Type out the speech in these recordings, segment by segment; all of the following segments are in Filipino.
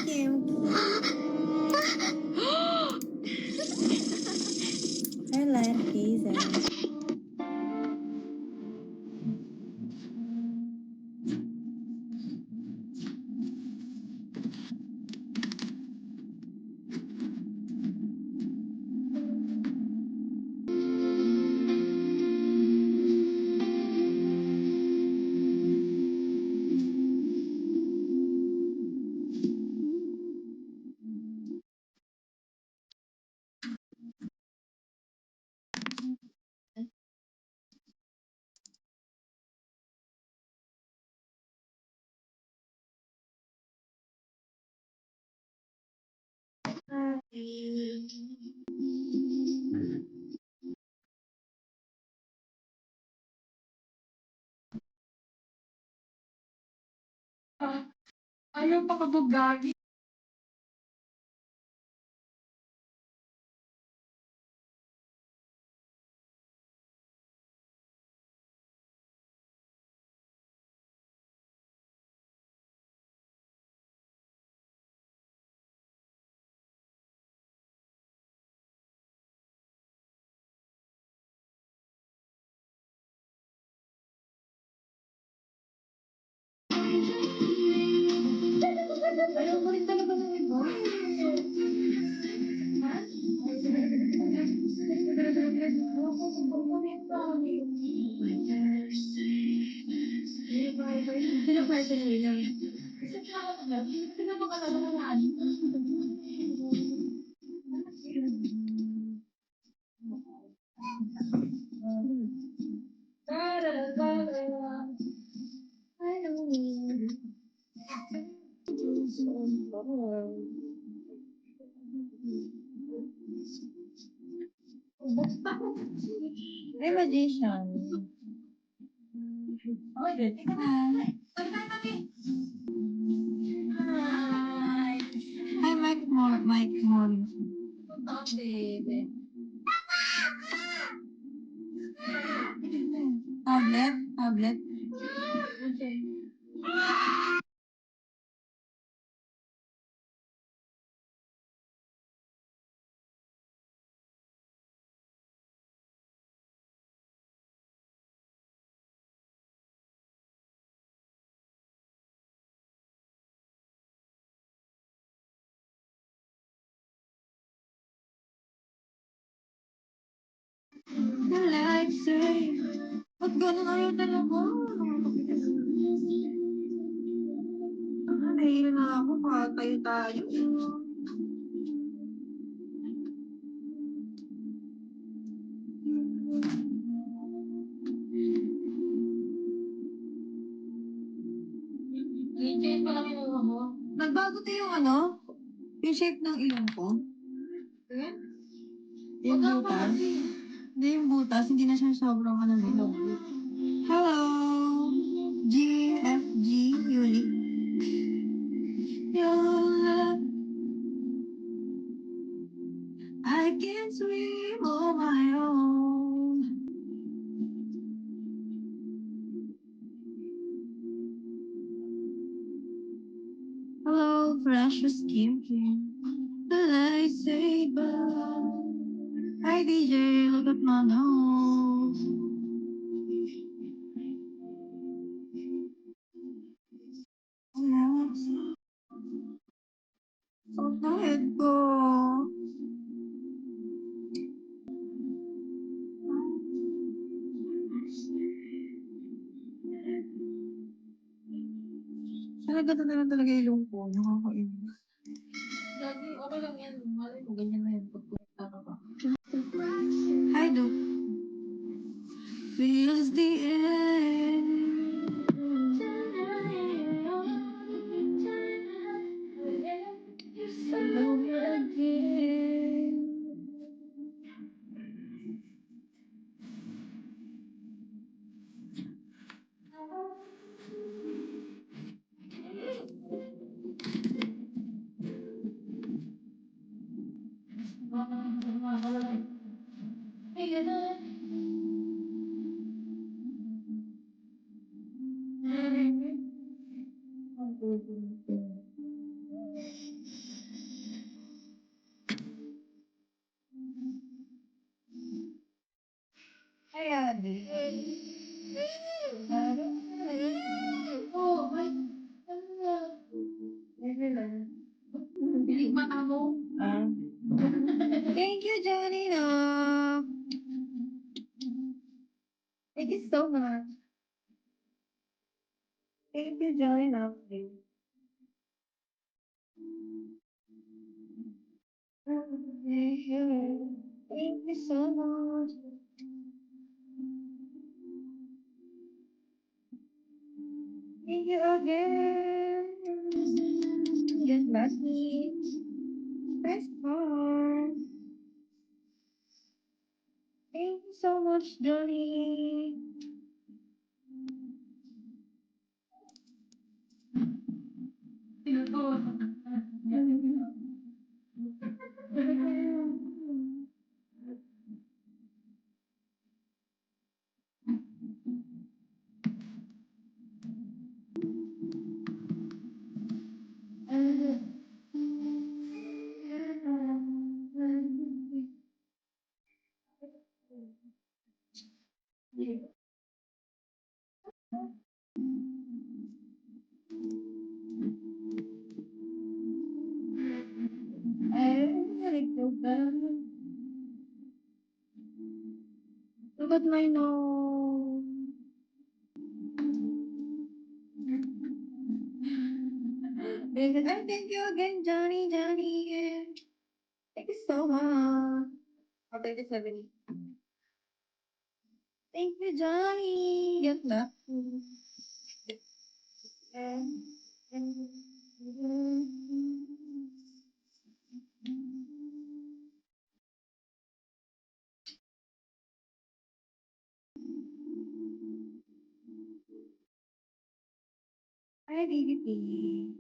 game. I like Hazel. Ayaw makabugagi. Ayaw ko rin talaga ng iba. Ayaw ko sa pagpunita. Pinaparty nila. Kasi pinapakalaga na ano. Ay, magician. Okay, tika na. Hi. Hi, Mike Moore. Mike Moore. Okay. Tablet? Tablet? The life say, ba't ganun ayaw talaga? Nahihilo na ako, tayo tayo. Change pa lang yung ako. Nagbago to yung ano? Yung shape ng ilong ko? Yung butas? Hindi yung butas, hindi na siya sobrang ano ilong. Hello! GFG Yuli. Your love, I can't swim on my own. Hello, precious skincare. The lightsaber. Hi DJ, look at my nose. Ang head ko. Talaga na lang talaga yung ilong ko. Nakakainis. Lagi, okay lang yan. Malay mo, ganyan na yan. Pagpunta ka ba? Hi, Duke. Feels the air. Alone again. Hey, ganun. Thank you, Johnny. Love. Thank you so much. Thank you, Johnny. Love. Thank you so much. Thank you again. Just last me. Best part. Thank you so much, Johnny. Look at my nose. I thank you again, Johnny, Johnny. Thank you so much. I'll take this 70. Thank you, Johnny. Get that. Hi, baby.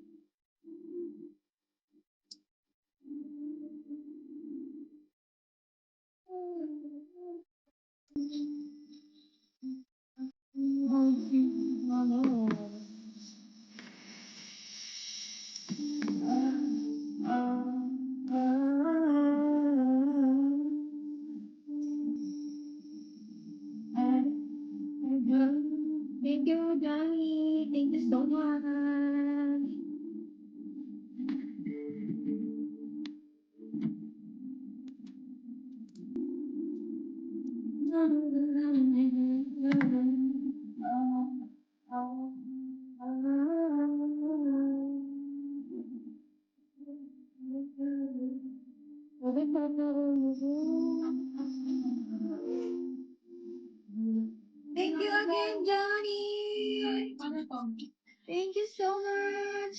Thank you, Johnny. Thank you so much. Thank you again, Johnny. Thank you so much.